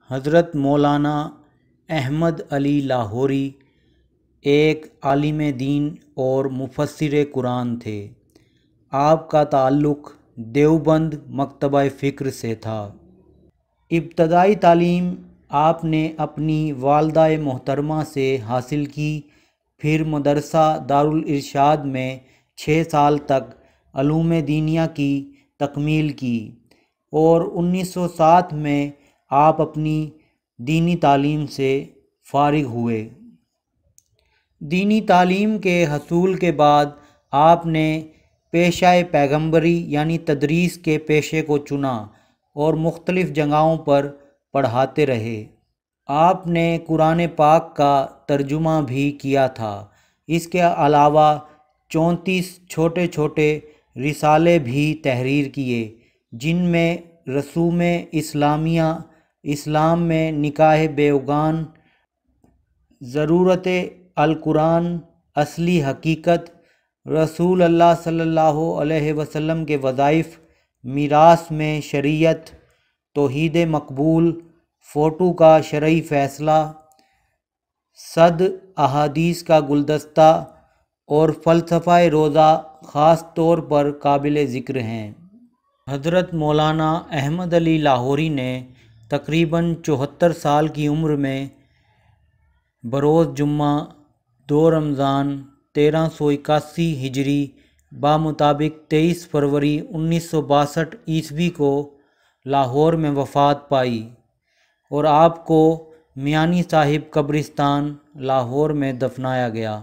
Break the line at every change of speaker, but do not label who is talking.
حضرت مولانا احمد علی لاہوری ایک عالم دین اور مفسر قرآن تھے۔ آپ کا تعلق دیوبند مکتبہ فکر سے تھا۔ ابتدائی تعلیم آپ نے اپنی والدہ محترمہ سے حاصل کی، پھر مدرسہ دارالارشاد میں 6 سال تک علوم دینیہ کی تکمیل کی اور 1960 میں آپ اپنی دینی تعلیم سے فارغ ہوئے۔ دینی تعلیم کے حصول کے بعد آپ نے پیشہ پیغمبری یعنی تدریس کے پیشے کو چنا اور مختلف جگہوں پر پڑھاتے رہے۔ آپ نے قرآن پاک کا ترجمہ بھی کیا تھا۔ اس کے علاوہ 34 چھوٹے چھوٹے رسالے بھی تحریر کیے، جن میں رسوم اسلامیہ، اسلام میں نکاح بیگان، ضرورت القرآن، اصلی حقیقت، رسول اللہ صلی اللہ علیہ وسلم کے وظائف، میراث میں شریعت، توحید مقبول، فوٹو کا شرعی فیصلہ، 100 احادیث کا گلدستہ اور فلسفہ روضہ خاص طور پر قابل ذکر ہیں۔ حضرت مولانا احمد علی لاہوری نے تقریباً 74 سال کی عمر میں بروز جمعہ 2 رمضان 1381 ہجری بمطابق 23 فروری 1962 عیسوی کو لاہور میں وفات پائی اور آپ کو میانی صاحب قبرستان لاہور میں دفنایا گیا۔